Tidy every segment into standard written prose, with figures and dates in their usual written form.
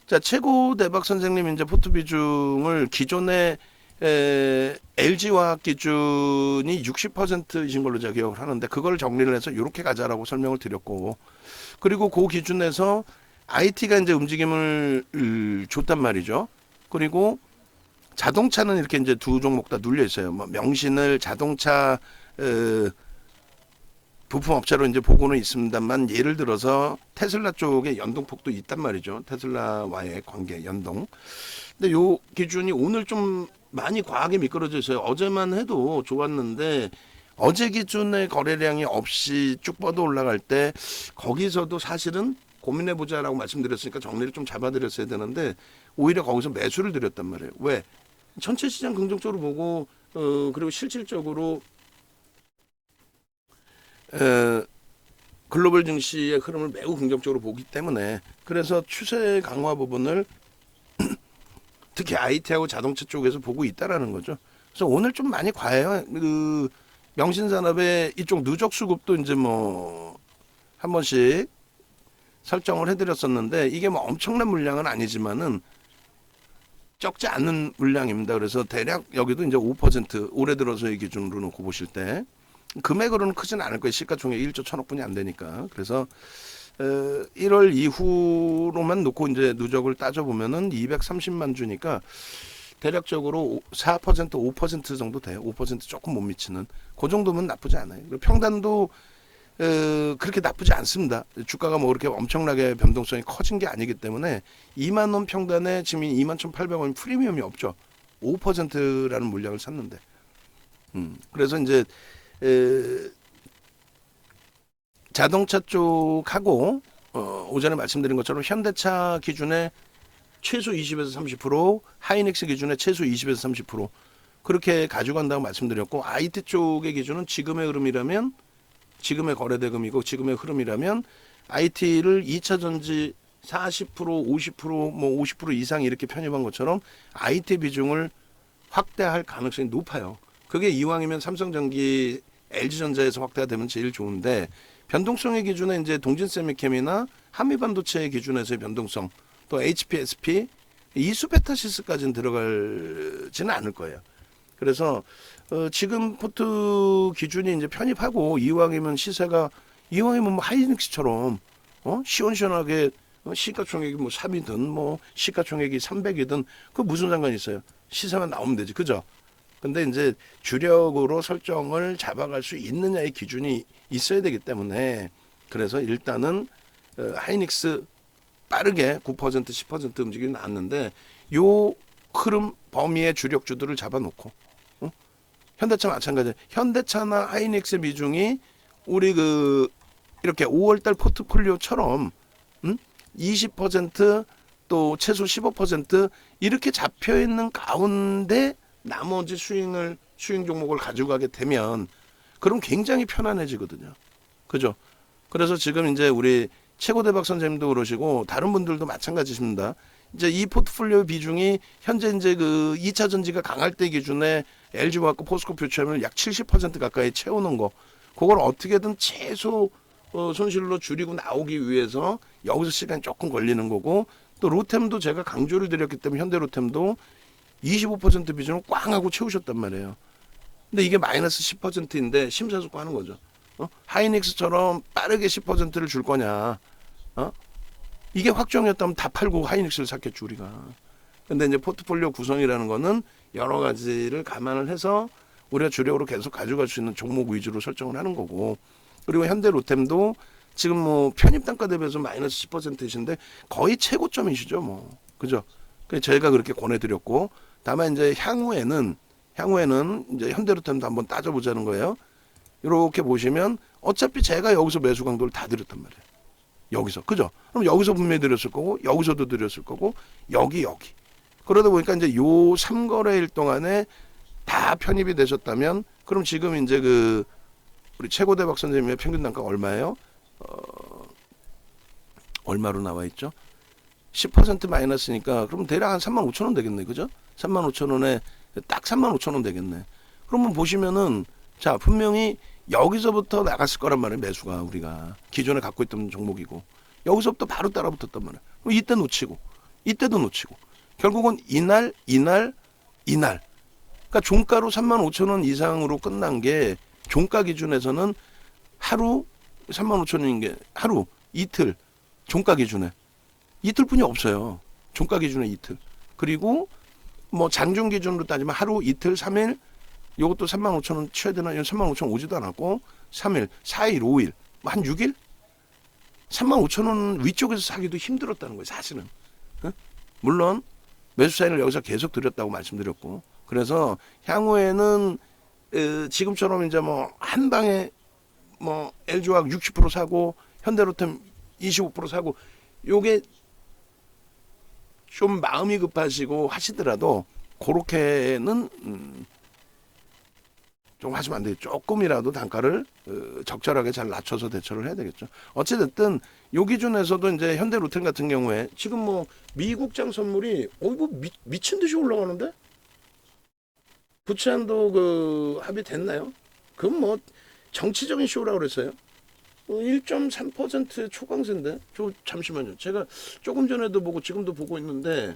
자, 최고 대박 선생님 이제 포트 비중을 기존의 LG화학 기준이 60%이신 걸로 제가 기억을 하는데 그걸 정리를 해서 이렇게 가자라고 설명을 드렸고, 그리고 그 기준에서 IT가 이제 움직임을 줬단 말이죠. 그리고 자동차는 이렇게 이제 두 종목 다 눌려 있어요. 뭐 명신을 자동차 부품 업체로 이제 보고는 있습니다만, 예를 들어서 테슬라 쪽에 연동폭도 있단 말이죠. 테슬라와의 관계 연동. 근데 요 기준이 오늘 좀 많이 과하게 미끄러져 있어요. 어제만 해도 좋았는데 어제 기준의 거래량이 없이 쭉 뻗어 올라갈 때 거기서도 사실은 고민해 보자라고 말씀드렸으니까 정리를 좀 잡아드렸어야 되는데 오히려 거기서 매수를 드렸단 말이에요. 왜? 전체 시장 긍정적으로 보고 그리고 실질적으로 글로벌 증시의 흐름을 매우 긍정적으로 보기 때문에, 그래서 추세 강화 부분을 특히 IT하고 자동차 쪽에서 보고 있다라는 거죠. 그래서 오늘 좀 많이 과해요. 그 명신산업의 이쪽 누적 수급도 이제 뭐 한 번씩 설정을 해드렸었는데 이게 뭐 엄청난 물량은 아니지만은 적지 않은 물량입니다. 그래서 대략 여기도 이제 5% 올해 들어서의 기준으로 놓고 보실 때 금액으로는 크진 않을 거예요. 시가총액 1조 1천억 분이 안 되니까. 그래서 1월 이후로만 놓고 이제 누적을 따져보면은 230만 주니까 대략적으로 4% 5% 정도 돼요. 5% 조금 못 미치는 그 정도면 나쁘지 않아요. 평단도 그렇게 나쁘지 않습니다. 주가가 뭐 그렇게 엄청나게 변동성이 커진 게 아니기 때문에 2만 원 평단에 지금 21,800원 프리미엄이 없죠. 5%라는 물량을 샀는데. 그래서 이제 자동차 쪽하고 오전에 말씀드린 것처럼 현대차 기준에 최소 20에서 30%, 하이닉스 기준에 최소 20에서 30% 그렇게 가져간다고 말씀드렸고, IT 쪽의 기준은 지금의 흐름이라면 지금의 거래대금이고 지금의 흐름이라면 IT를 2차 전지 40%, 50%, 뭐 50% 이상 이렇게 편입한 것처럼 IT 비중을 확대할 가능성이 높아요. 그게 이왕이면 삼성전기, LG전자에서 확대가 되면 제일 좋은데, 변동성의 기준에 이제 동진세미캠이나 한미반도체의 기준에서의 변동성, 또 HPSP, 이수페타시스까지는 들어갈지는 않을 거예요. 그래서 지금 포트 기준이 이제 편입하고 이왕이면 시세가 이왕이면 뭐 하이닉스처럼 시원시원하게 시가총액이 뭐 3이든 뭐 시가총액이 300이든 그 무슨 상관이 있어요. 시세만 나오면 되지, 그죠? 근데 이제 주력으로 설정을 잡아갈 수 있느냐의 기준이 있어야 되기 때문에, 그래서 일단은 하이닉스 빠르게 9% 10% 움직임이 나왔는데 요 흐름 범위의 주력주들을 잡아놓고 현대차 마찬가지. 현대차나 하이닉스 비중이 우리 이렇게 5월달 포트폴리오처럼 20% 또 최소 15% 이렇게 잡혀 있는 가운데 나머지 수익 종목을 가져가게 되면 그럼 굉장히 편안해지거든요. 그죠? 그래서 지금 이제 우리 최고 대박 선생님도 그러시고 다른 분들도 마찬가지십니다. 이제 이 포트폴리오 비중이 현재 이제 2차 전지가 강할 때 기준에 LG화학과 포스코 퓨처를 약 70% 가까이 채우는 거, 그걸 어떻게든 최소 손실로 줄이고 나오기 위해서 여기서 시간이 조금 걸리는 거고, 또 로템도 제가 강조를 드렸기 때문에 현대 로템도 25% 비중을 꽝 하고 채우셨단 말이에요. 근데 이게 마이너스 10%인데 심사숙고하는 거죠. 하이닉스처럼 빠르게 10%를 줄 거냐? 이게 확정이었다면 다 팔고 하이닉스를 샀겠죠 우리가. 근데 이제 포트폴리오 구성이라는 거는 여러 가지를 감안을 해서 우리가 주력으로 계속 가져갈 수 있는 종목 위주로 설정을 하는 거고, 그리고 현대 로템도 지금 뭐 편입 단가 대비해서 마이너스 10%이신데 거의 최고점이시죠 뭐, 그죠? 그래서 저희가 그렇게 권해드렸고, 다만 이제 향후에는 이제 현대 로템도 한번 따져보자는 거예요. 이렇게 보시면 어차피 제가 여기서 매수 강도를 다 드렸단 말이에요. 여기서, 그죠? 그럼 여기서 분명히 드렸을 거고 여기서도 드렸을 거고 여기 그러다 보니까 이제 요 3거래일 동안에 다 편입이 되셨다면, 그럼 지금 이제 우리 최고 대박 선생님의 평균 단가 얼마예요? 얼마로 나와 있죠? 10% 마이너스니까 그럼 대략 한 35,000원 되겠네, 그죠? 35,000원에 딱 35,000원 되겠네. 그러면 보시면은 자, 분명히 여기서부터 나갔을 거란 말이에요. 매수가 우리가 기존에 갖고 있던 종목이고 여기서부터 바로 따라 붙었단 말이에요. 그럼 이때 놓치고 이때도 놓치고 결국은 이날 그러니까 종가로 35,000원 이상으로 끝난 게 종가 기준에서는 하루 35,000원인 게 하루 이틀 종가 기준에 이틀뿐이 없어요. 종가 기준에 이틀. 그리고 뭐 장중 기준으로 따지면 하루 이틀 3일 요것도 35,000원 쳐야 되나? 이건 35,000원 오지도 않았고 3일 4일 5일 한 6일 35,000원 위쪽에서 사기도 힘들었다는 거예요. 사실은. 물론 매수 사인을 여기서 계속 드렸다고 말씀드렸고 그래서 향후에는 지금처럼 이제 뭐 한 방에 뭐 LG화학 60% 사고 현대로템 25% 사고 요게 좀 마음이 급하시고 하시더라도 그렇게는 좀 하시면 안 돼요. 조금이라도 단가를 적절하게 잘 낮춰서 대처를 해야 되겠죠. 어찌됐든 요 기준에서도 이제 현대로템 같은 경우에 지금 뭐 미국장 선물이 뭐 미친 듯이 올라가는데 부채한도 그 합의됐나요? 그건 뭐 정치적인 쇼라고 그랬어요. 1.3% 초강세인데 저 잠시만요. 제가 조금 전에도 보고 지금도 보고 있는데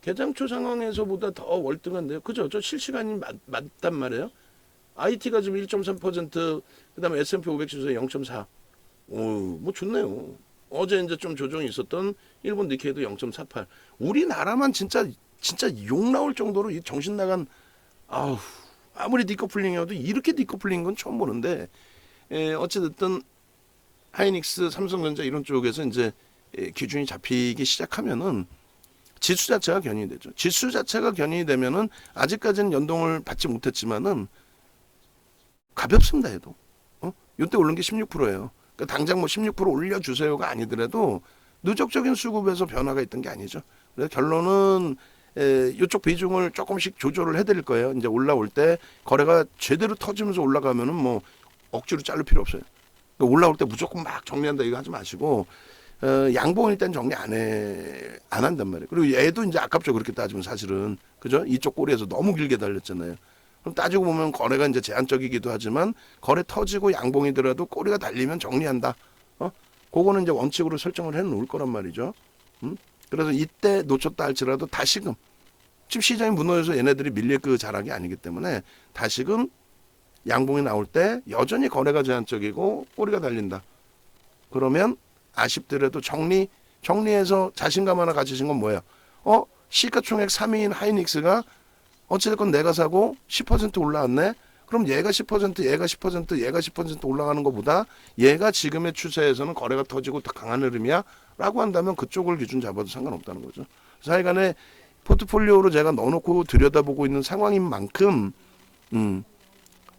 개장초 상황에서보다 더 월등한데요. 그죠? 저 실시간이 맞단 말이에요. IT가 지금 1.3%, 그다음에 S&P 500 지수에 0.4. 오, 뭐 좋네요. 어제 이제 좀 조정이 있었던 일본 니케이도 0.48. 우리나라만 진짜 욕 나올 정도로 이 정신 나간 아무리 디커플링이어도 이렇게 디커플링 건 처음 보는데 어찌됐든 하이닉스, 삼성전자 이런 쪽에서 이제 기준이 잡히기 시작하면은 지수 자체가 견인이 되죠. 지수 자체가 견인이 되면은 아직까지는 연동을 받지 못했지만은 가볍습니다 해도. 이때 오른 게 16%예요. 그러니까 당장 뭐 16% 올려주세요가 아니더라도 누적적인 수급에서 변화가 있던 게 아니죠. 그래서 결론은 이쪽 비중을 조금씩 조절을 해드릴 거예요. 이제 올라올 때 거래가 제대로 터지면서 올라가면은 뭐 억지로 자를 필요 없어요. 그러니까 올라올 때 무조건 막 정리한다 이거 하지 마시고 양봉일 땐 정리 안 한단 말이에요. 그리고 얘도 이제 아깝죠. 그렇게 따지면 사실은 그죠? 이쪽 꼬리에서 너무 길게 달렸잖아요. 그럼 따지고 보면 거래가 이제 제한적이기도 하지만 거래 터지고 양봉이더라도 꼬리가 달리면 정리한다. 그거는 이제 원칙으로 설정을 해 놓을 거란 말이죠. 그래서 이때 놓쳤다 할지라도 다시금 지금 시장이 무너져서 얘네들이 밀릴 그 자락이 아니기 때문에 다시금 양봉이 나올 때 여전히 거래가 제한적이고 꼬리가 달린다. 그러면 아쉽더라도 정리해서 자신감 하나 가지신 건 뭐예요? 시가총액 3위인 하이닉스가 어찌됐건 내가 사고 10% 올라왔네. 그럼 얘가 10%, 얘가 10%, 얘가 10% 올라가는 것보다 얘가 지금의 추세에서는 거래가 터지고 더 강한 흐름이야 라고 한다면 그쪽을 기준 잡아도 상관없다는 거죠. 그래서 하여간에 포트폴리오로 제가 넣어놓고 들여다보고 있는 상황인 만큼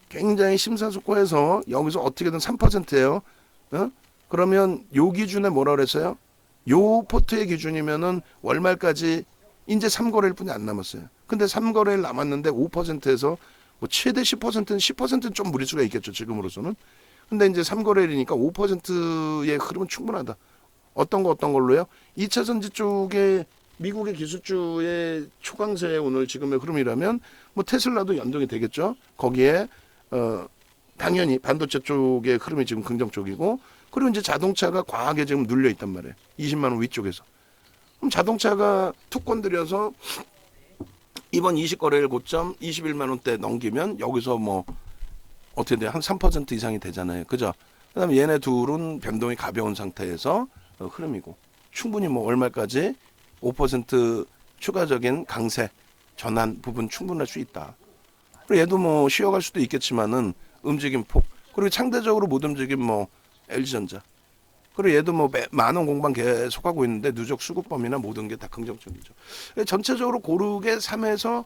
굉장히 심사숙고해서 여기서 어떻게든 3%예요. 그러면 요 기준에 뭐라 그랬어요? 요 포트의 기준이면은 월말까지 이제 3거래일 뿐이 안 남았어요. 근데 3거래일 남았는데 5%에서 뭐 최대 10%는 10%는 좀 무리수가 있겠죠. 지금으로서는. 근데 이제 3거래일이니까 5%의 흐름은 충분하다. 어떤 걸로요? 2차 전지 쪽에 미국의 기술주의 초강세 오늘 지금의 흐름이라면 뭐 테슬라도 연동이 되겠죠. 거기에 당연히 반도체 쪽의 흐름이 지금 긍정 쪽이고 그리고 이제 자동차가 과하게 지금 눌려 있단 말이에요. 20만 원 위쪽에서. 그럼 자동차가 투권 들여서 이번 20거래일 고점 21만 원대 넘기면 여기서 뭐 어떻게 돼요? 한 3% 이상이 되잖아요. 그죠? 그다음에 얘네 둘은 변동이 가벼운 상태에서 흐름이고 충분히 뭐 월말까지 5% 추가적인 강세 전환 부분 충분할 수 있다. 그리고 얘도 뭐 쉬어갈 수도 있겠지만은 움직임 폭 그리고 상대적으로 못 움직임 뭐 LG전자 그리고 얘도 뭐 만원 공방 계속하고 있는데 누적 수급범위나 모든 게 다 긍정적이죠. 전체적으로 고르게 3에서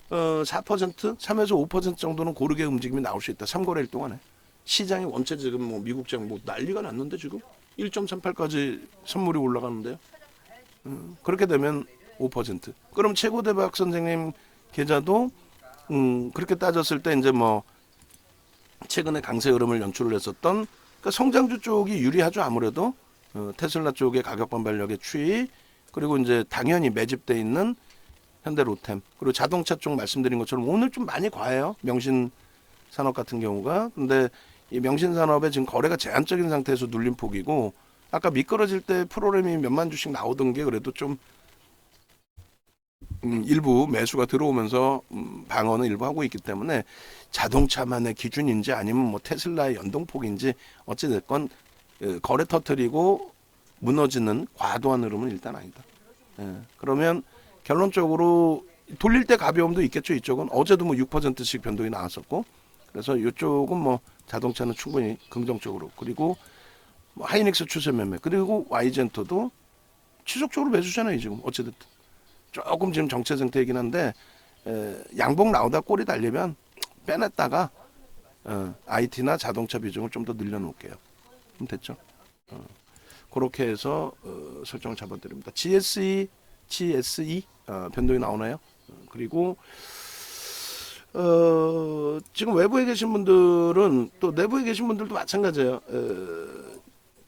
4%, 3에서 5% 정도는 고르게 움직임이 나올 수 있다. 3거래일 동안에. 시장이 원체 지금 뭐 미국장 뭐 난리가 났는데 지금 1.38까지 선물이 올라가는데요. 그렇게 되면 5%. 그럼 최고대박 선생님 계좌도 그렇게 따졌을 때 이제 뭐 최근에 강세 흐름을 연출을 했었던 그러니까 성장주 쪽이 유리하죠. 아무래도 테슬라 쪽의 가격 반발력의 추이 그리고 이제 당연히 매집돼 있는 현대로템 그리고 자동차 쪽 말씀드린 것처럼 오늘 좀 많이 과해요. 명신산업 같은 경우가 근데 이 명신산업에 지금 거래가 제한적인 상태에서 눌림 폭이고 아까 미끄러질 때 프로그램이 몇만 주씩 나오던 게 그래도 좀 일부 매수가 들어오면서 방어는 일부 하고 있기 때문에 자동차만의 기준인지 아니면 뭐 테슬라의 연동폭인지 어찌됐건 거래 터트리고 무너지는 과도한 흐름은 일단 아니다. 예, 그러면 결론적으로 돌릴 때 가벼움도 있겠죠. 이쪽은 어제도 뭐 6%씩 변동이 나왔었고, 그래서 이쪽은 뭐 자동차는 충분히 긍정적으로, 그리고 뭐 하이닉스 추세 매매, 그리고 와이젠토도 지속적으로 매수잖아요. 지금 어찌됐든 조금 지금 정체 상태이긴 한데 양봉 나오다 꼬리 달리면 빼냈다가 IT나 자동차 비중을 좀 더 늘려놓을게요. 그럼 됐죠. 그렇게 해서 설정을 잡아드립니다. GSE 변동이 나오나요? 그리고 지금 외부에 계신 분들은 또 내부에 계신 분들도 마찬가지예요.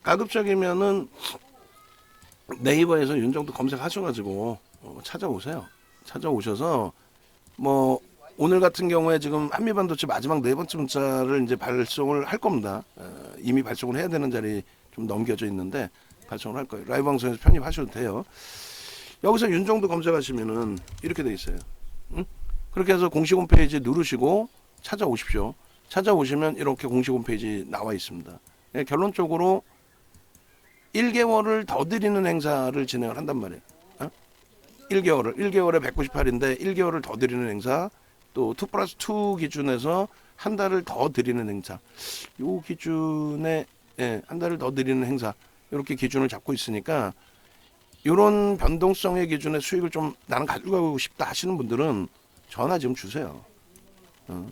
가급적이면은 네이버에서 윤정도 검색하셔가지고 찾아오세요. 찾아오셔서 뭐 오늘 같은 경우에 지금 한미반도체 마지막 네 번째 문자를 이제 발송을 할 겁니다. 이미 발송을 해야 되는 자리 좀 넘겨져 있는데 발송을 할 거예요. 라이브 방송에서 편입하셔도 돼요. 여기서 윤정도 검색하시면은 이렇게 돼 있어요. 응? 그렇게 해서 공식 홈페이지 누르시고 찾아오십시오. 찾아오시면 이렇게 공식 홈페이지 나와 있습니다. 예, 결론적으로 1개월을 더 드리는 행사를 진행을 한단 말이에요. 1개월에 198인데 1개월을 더 드리는 행사, 또 2+2 기준에서 한 달을 더 드리는 행사, 요 기준에 한 달을 더 드리는 행사, 이렇게 기준을 잡고 있으니까 이런 변동성의 기준의 수익을 좀 나는 가져가고 싶다 하시는 분들은 전화 지금 주세요.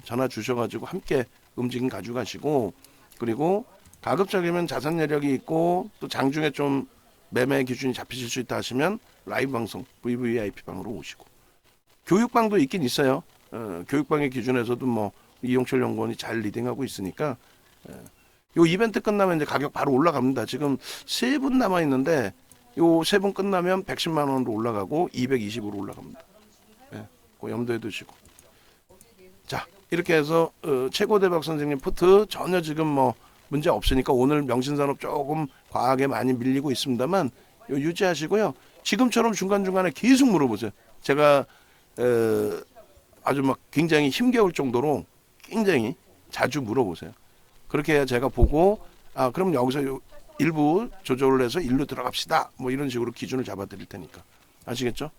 전화 주셔가지고 함께 움직임 가져가시고, 그리고 가급적이면 자산 여력이 있고 또 장중에 좀 매매 기준이 잡히실 수 있다 하시면 라이브 방송 VVIP 방으로 오시고, 교육방도 있긴 있어요. 교육방의 기준에서도 뭐 이용철 연구원이 잘 리딩하고 있으니까 요 이벤트 끝나면 이제 가격 바로 올라갑니다. 지금 3분 남아 있는데 요 3분 끝나면 110만 원으로 올라가고 220으로 올라갑니다. 그 염두에 두시고. 자, 이렇게 해서 최고 대박 선생님 푸트 전혀 지금 뭐 문제 없으니까 오늘 명신산업 조금 과하게 많이 밀리고 있습니다만 요 유지하시고요. 지금처럼 중간중간에 계속 물어보세요. 제가 아주 막 굉장히 힘겨울 정도로 굉장히 자주 물어보세요. 그렇게 해야 제가 보고 그럼 여기서 일부 조절을 해서 일로 들어갑시다. 뭐 이런 식으로 기준을 잡아 드릴 테니까. 아시겠죠?